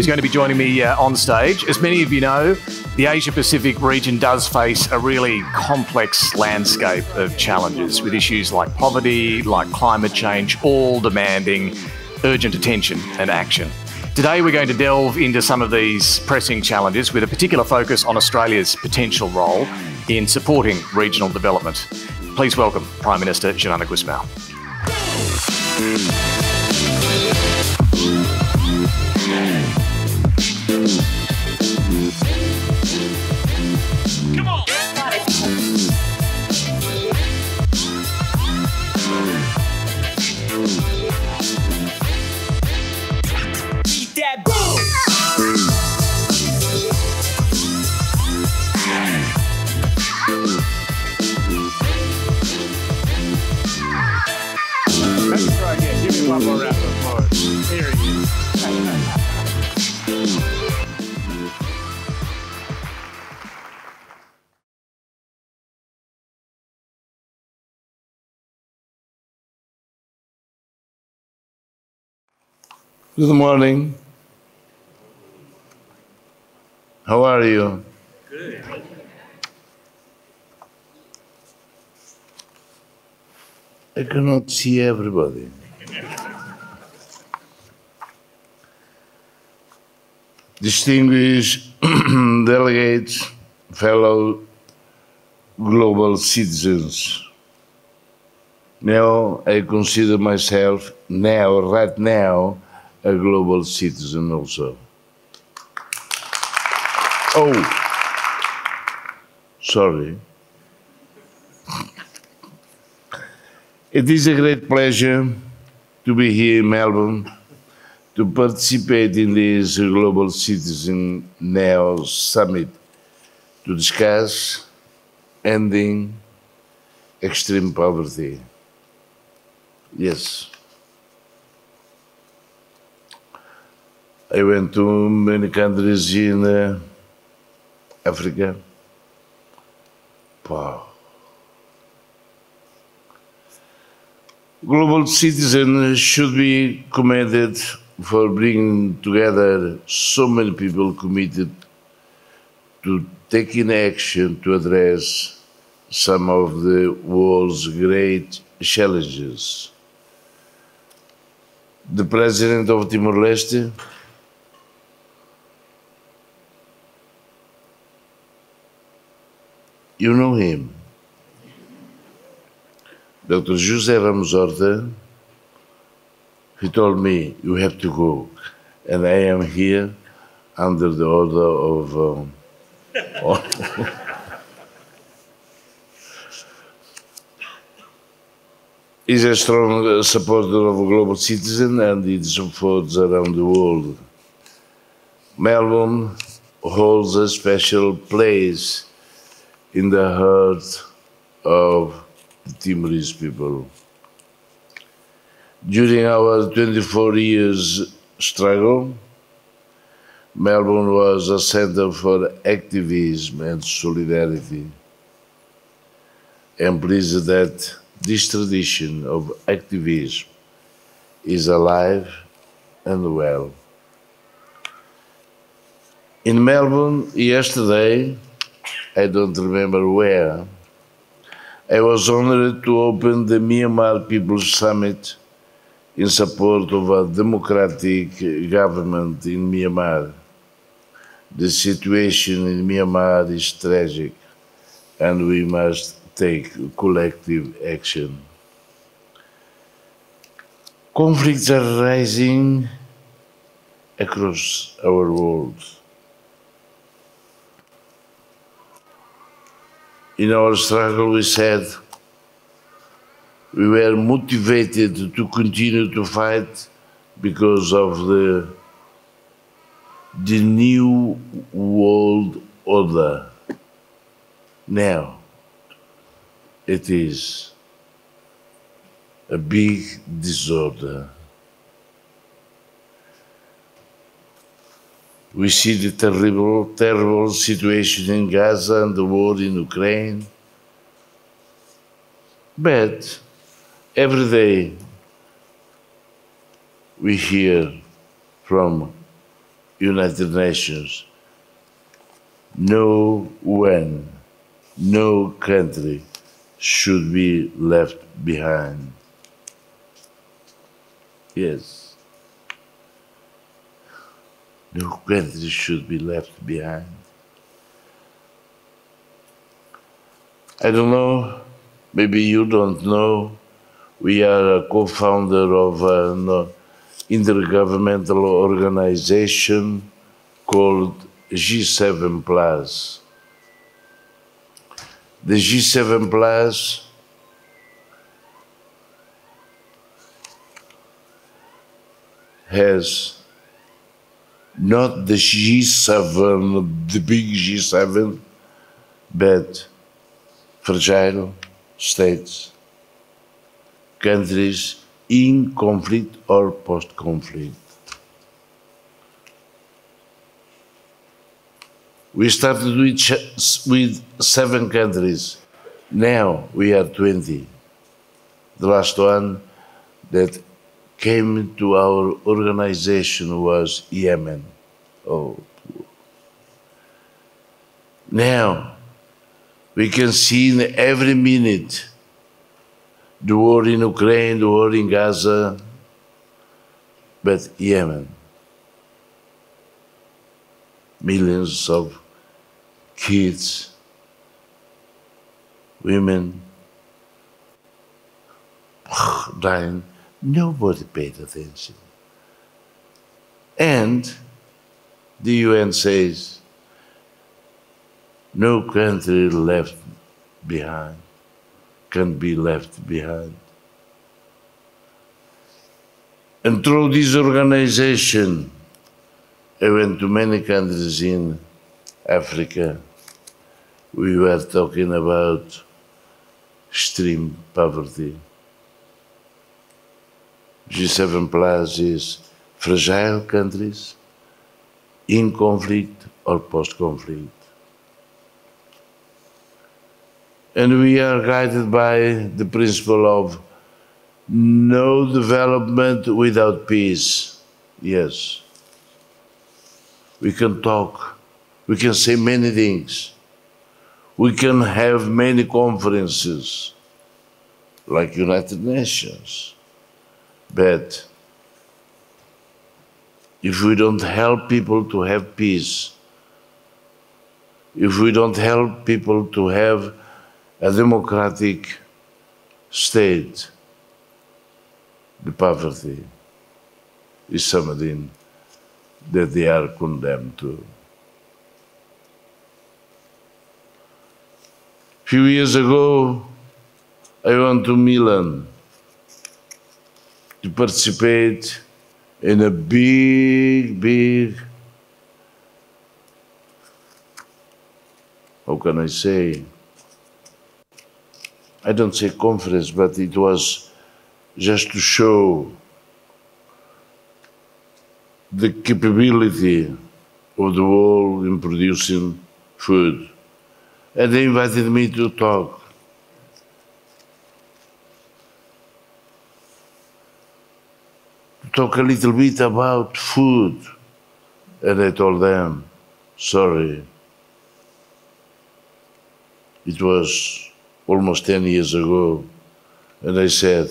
who's going to be joining me on stage. As many of you know, the Asia-Pacific region does face a really complex landscape of challenges with issues like poverty, like climate change, all demanding urgent attention and action. Today we're going to delve into some of these pressing challenges with a particular focus on Australia's potential role in supporting regional development. Please welcome Prime Minister Xanana Gusmão. Come on. Eat that boom. Let's try again. Give me one more round of applause. Here he is. Good morning. How are you? Good. I cannot see everybody. Distinguished delegates, fellow global citizens. Now I consider myself right now, a global citizen also. Oh, sorry. It is a great pleasure to be here in Melbourne to participate in this Global Citizen Now Summit to discuss ending extreme poverty. Yes. I went to many countries in Africa. Wow. Global citizens should be commended for bringing together so many people committed to taking action to address some of the world's great challenges. The President of Timor-Leste, you know him, Dr. José Ramos Horta. He told me, you have to go. And I am here under the order of... He's a strong supporter of a global citizen and its efforts around the world. Melbourne holds a special place in the heart of the Timorese people. During our 24 years struggle, Melbourne was a center for activism and solidarity. I am pleased that this tradition of activism is alive and well. In Melbourne yesterday, I don't remember where, I was honored to open the Myanmar People's Summit in support of a democratic government in Myanmar. The situation in Myanmar is tragic, and we must take collective action. Conflicts are rising across our world. In our struggle, we said we were motivated to continue to fight because of the new world order. Now, it is a big disorder. We see the terrible situation in Gaza and the war in Ukraine. But every day we hear from United Nations, no one, no country should be left behind. Yes. No country should be left behind. I don't know, maybe you don't know, we are a co-founder of an intergovernmental organization called G7+. The G7+ has not the G7, the big G7, but fragile states, countries in conflict or post-conflict. We started with 7 countries. Now we are 20. The last one that came to our organization was Yemen. Oh. Now we can see in every minute the war in Ukraine, the war in Gaza, but Yemen. Millions of kids, women dying. Nobody paid attention. And the UN says, no country left behind, can be left behind. And through this organization, I went to many countries in Africa. We were talking about extreme poverty. G7+ is fragile countries in conflict or post-conflict. And we are guided by the principle of no development without peace. Yes. We can talk, we can say many things, we can have many conferences, like United Nations, but if we don't help people to have peace, if we don't help people to have a democratic state, the poverty is something that they are condemned to. A few years ago, I went to Milan to participate in a big, how can I say? I don't say conference, but it was just to show the capability of the world in producing food. And they invited me to talk. To talk a little bit about food. And I told them, sorry. It was almost 10 years ago. And I said,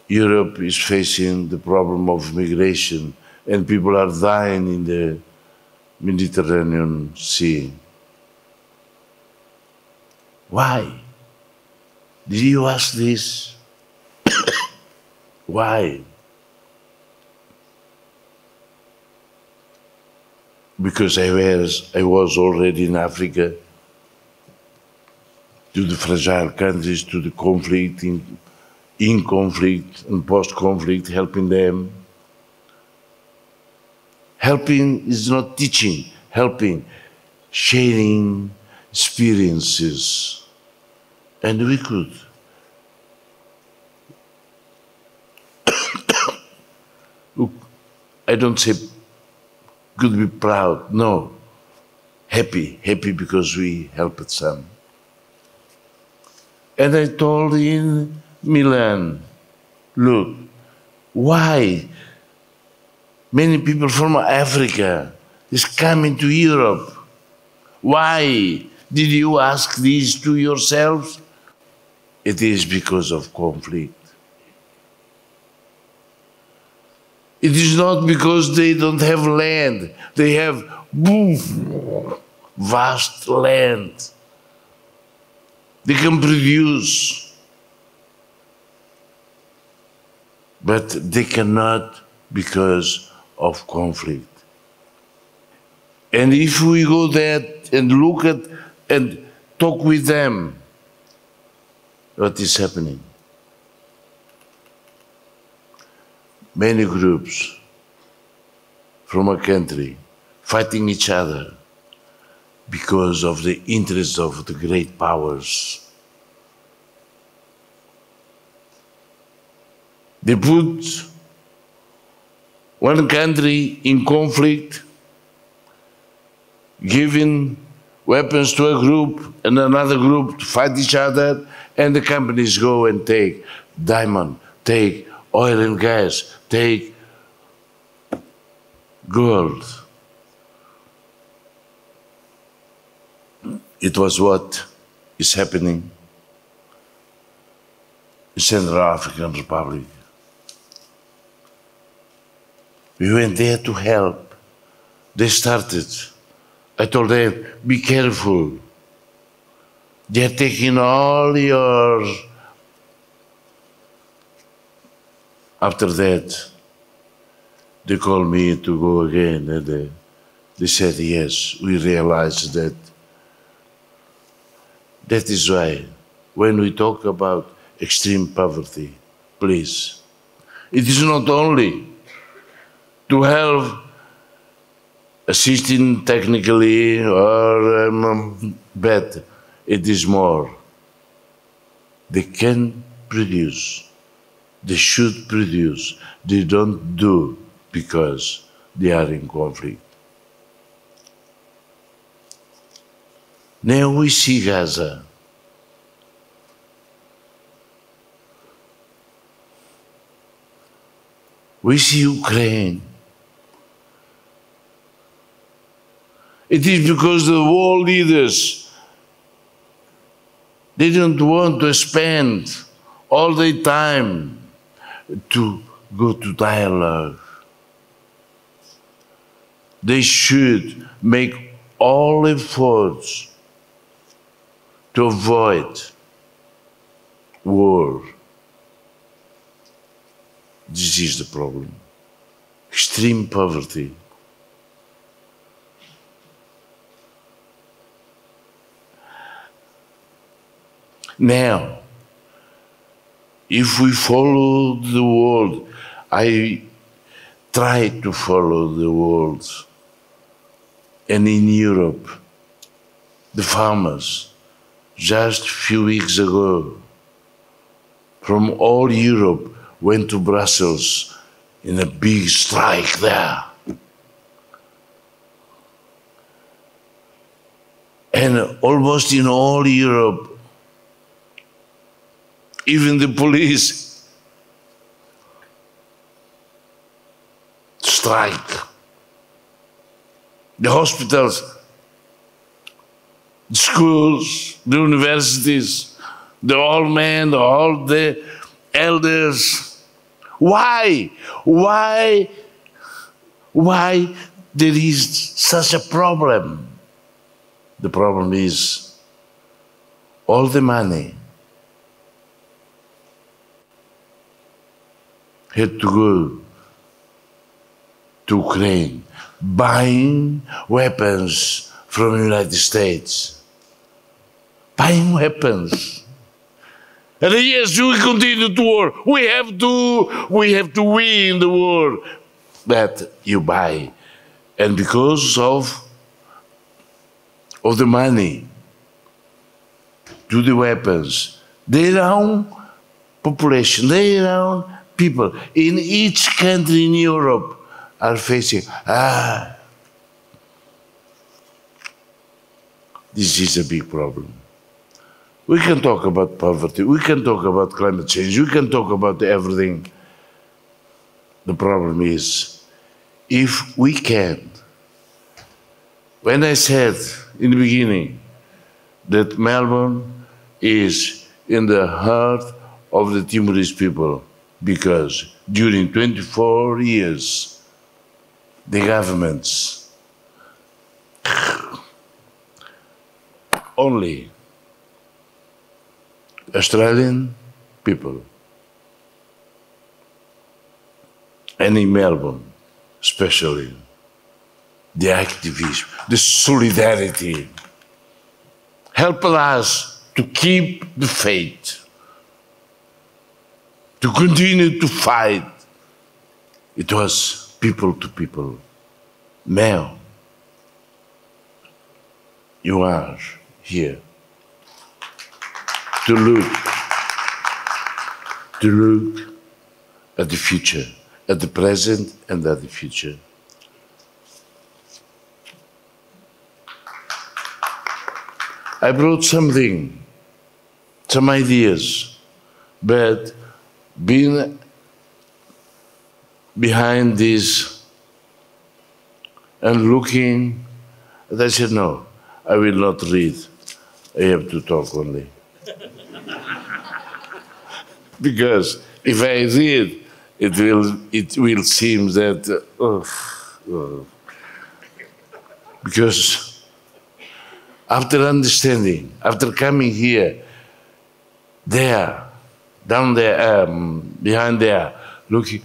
Europe is facing the problem of migration and people are dying in the Mediterranean Sea. Why? Did you ask this? Why? Because I was already in Africa, to the fragile countries, to the conflict, in conflict and post-conflict, helping them. Helping is not teaching, helping, sharing experiences. And we could. Look, I don't say could be proud, no. Happy because we helped some. And I told in Milan, look, why Many people from Africa is coming to Europe. Why? Did you ask this to yourselves? It is because of conflict. It is not because they don't have land. They have vast land. They can produce, but they cannot because of conflict. And if we go there and look at and talk with them, what is happening? Many groups from a country fighting each other because of the interests of the great powers. They put one country in conflict, giving weapons to a group and another group to fight each other, and the companies go and take diamond, take oil and gas, take gold. It was what is happening in Central African Republic. We went there to help. They started. I told them, be careful. They're taking all your... After that, they called me to go again, and they said, yes, we realized that. That is why, when we talk about extreme poverty, please, it is not only to help assisting technically or but it is more. They can produce, they should produce, they don't do because they are in conflict. Now we see Gaza. We see Ukraine. It is because the world leaders, they don't want to spend all their time to go to dialogue. They should make all efforts to avoid war. This is the problem. Extreme poverty. Now, if we follow the world, I try to follow the world, and in Europe, the farmers, just a few weeks ago, from all Europe, went to Brussels in a big strike there. And almost in all Europe, even the police strike. The hospitals, the schools, the universities, the old men, all the elders. Why? Why there is such a problem? The problem is all the money had to go to Ukraine, buying weapons from the United States. Buying weapons. And yes, we continue to war. We have to win the war. But you buy. And because of the money to the weapons, their own population, their own people in each country in Europe are facing, this is a big problem. We can talk about poverty, we can talk about climate change, we can talk about everything. The problem is, if we can. When I said in the beginning that Melbourne is in the heart of the Timorese people, because during 24 years, the governments only Australian people, and in Melbourne especially, the activism, the solidarity, helped us to keep the faith, to continue to fight. It was people to people. Now, you are here to look at the future, at the present and at the future. I brought something, some ideas, but being behind this and looking, and I said, no, I will not read. I have to talk only. Because if I read, it will seem that, because after understanding, after coming here, there, down there, behind there, looking,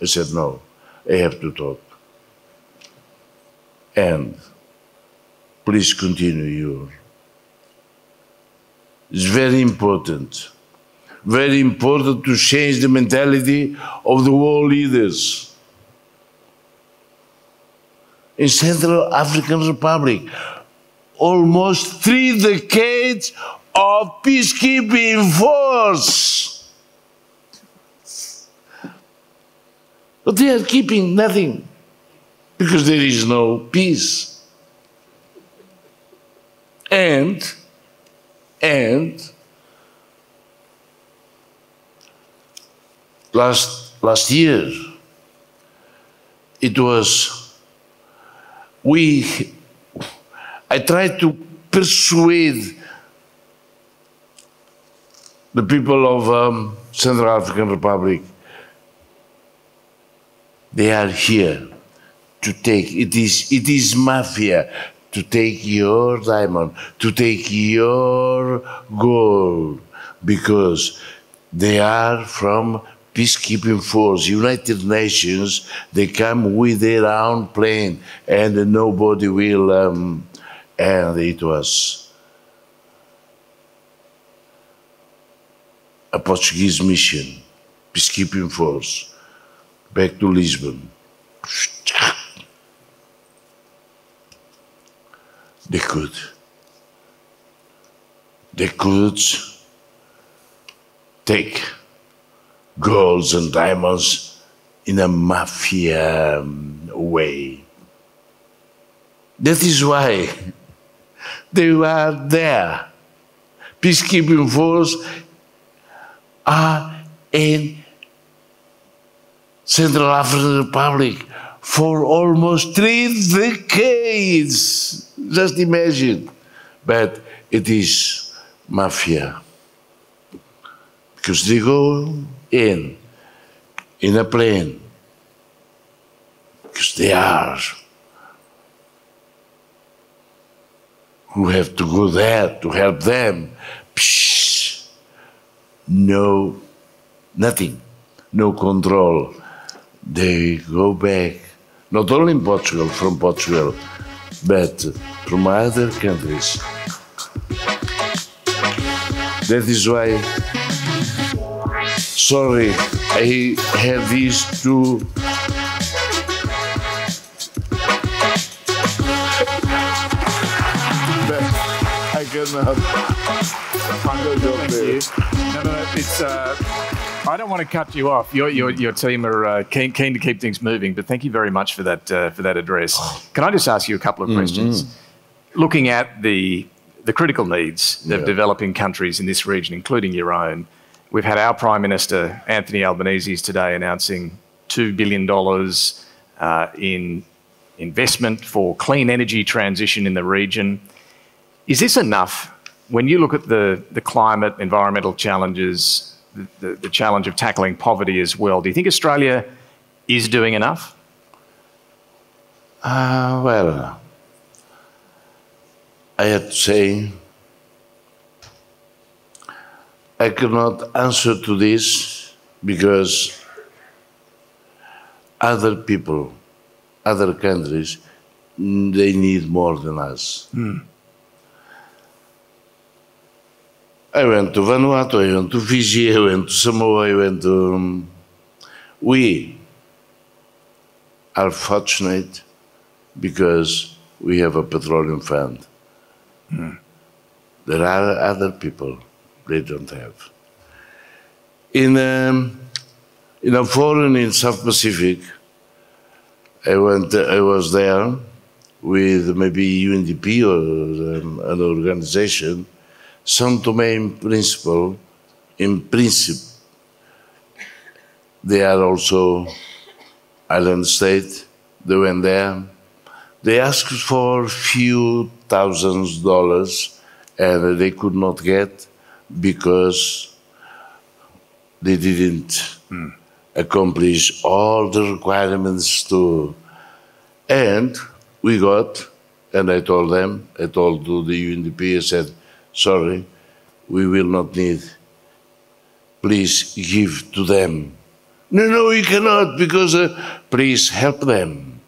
I said, no, I have to talk. And please continue. It's very important to change the mentality of the world leaders. In Central African Republic, almost 3 decades of peacekeeping force. But they are keeping nothing because there is no peace. And last year, it was, I tried to persuade the people of Central African Republic. They are here to take, it is mafia, to take your diamond, to take your gold, because they are from peacekeeping force, United Nations. They come with their own plane, and nobody will, and it was a Portuguese mission, peacekeeping force, back to Lisbon. They could take golds and diamonds in a mafia way. That is why they were there. Peacekeeping force are in Central African Republic for almost 3 decades. Just imagine. But it is mafia. Because they go in a plane. Because they are who have to go there to help them. Psh, no, nothing, no control. They go back, not only in Portugal, from Portugal, but from other countries. That is why, sorry, I have these two. But I cannot. No, it's. I don't want to cut you off. Your team are keen to keep things moving, but thank you very much for that address. Can I just ask you a couple of questions? Looking at the critical needs of developing countries in this region, including your own, We've had our Prime Minister, Anthony Albanese, today announcing $2 billion in investment for clean energy transition in the region. Is this enough? When you look at the climate, environmental challenges, the challenge of tackling poverty as well, do you think Australia is doing enough? Well, I have to say, I cannot answer to this because other people, other countries, they need more than us. I went to Vanuatu, I went to Fiji, I went to Samoa, I went to... We are fortunate because we have a petroleum fund. There are other people they don't have. In a forum in South Pacific, I was there with maybe UNDP or an organization. Some main principle, in principle, they are also island state. They went there. They asked for few $1000s, and they could not get because they didn't accomplish all the requirements to. And we got, and I told them, I told to the UNDP, I said, sorry, we will not need. Please give to them. No, you cannot, because please help them.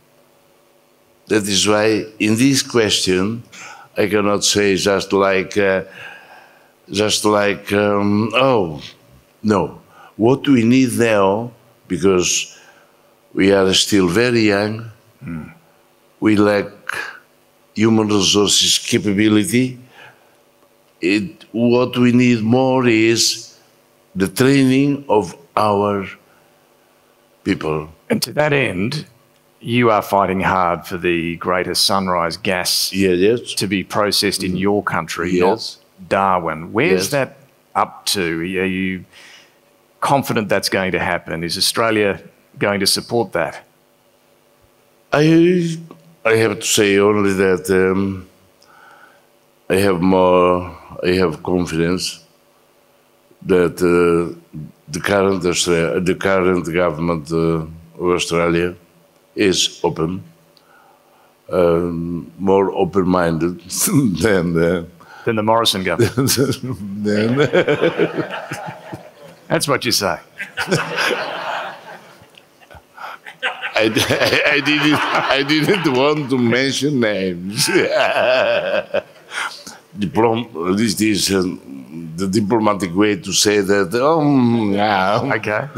That is why in this question, I cannot say just like, oh, no. What we need now, because we are still very young, we lack human resources capability. What we need more is the training of our people. And to that end, you are fighting hard for the greater Sunrise gas to be processed in your country, not Darwin. Where's that up to? Are you confident that's going to happen? Is Australia going to support that? I have to say only that I have confidence that the current government of Australia is open, more open-minded than the Morrison government. That's what you say. I didn't want to mention names. This is the diplomatic way to say that. Okay.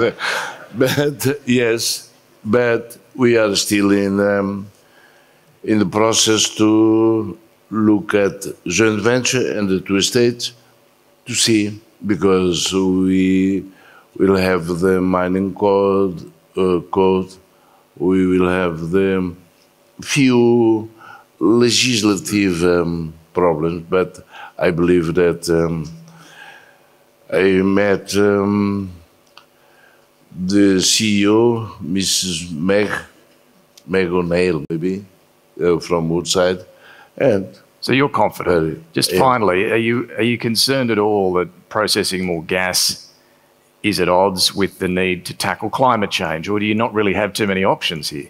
But yes, but we are still in the process to look at joint venture and the two states to see, because we will have the mining code, we will have the few legislative problems, but I believe that I met the CEO, Mrs. Meg O'Neill, maybe, from Woodside, and so you're confident. Just finally, are you concerned at all that processing more gas is at odds with the need to tackle climate change, or do you not really have too many options here?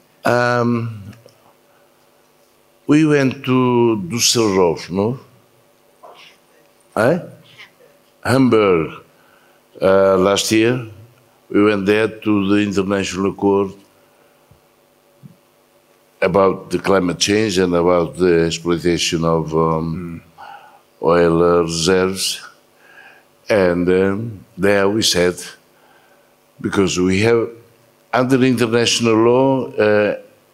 We went to Düsseldorf, no? Hamburg. Last year, we went there to the International Court about the climate change and about the exploitation of oil reserves. And there we said, because we have, under international law,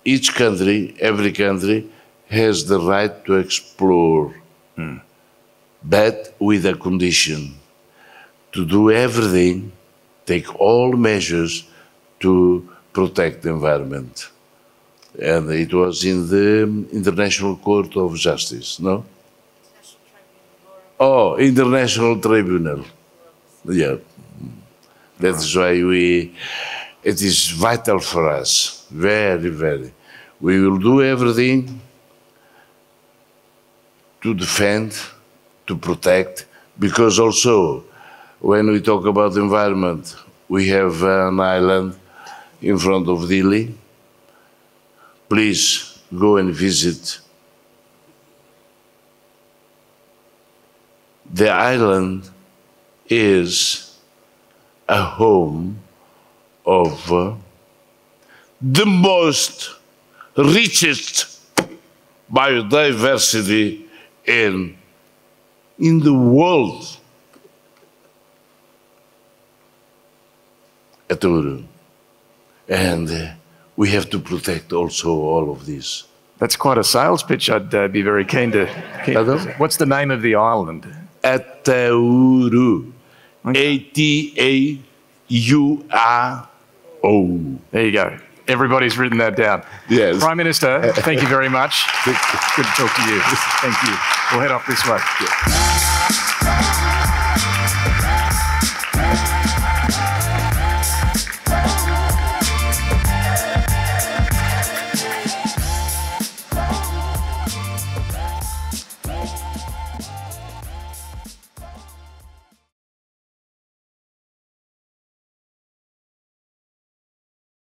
each country, every country, has the right to explore, but with a condition, to do everything, take all measures to protect the environment. And it was in the International Court of Justice, no? Oh, International Tribunal. Yeah. That is why it is vital for us, very, very. We will do everything to defend, to protect, because also when we talk about environment, we have an island in front of Dili. Please go and visit. The island is a home of the most richest biodiversity in the world. Estadu. And we have to protect also all of this. That's quite a sales pitch. I'd be very keen to. What's the name of the island? Estadu. A-T-A-U-R-O. There you go. Everybody's written that down. Yes. Prime Minister, thank you very much. Good to talk to you. Thank you. We'll head off this way.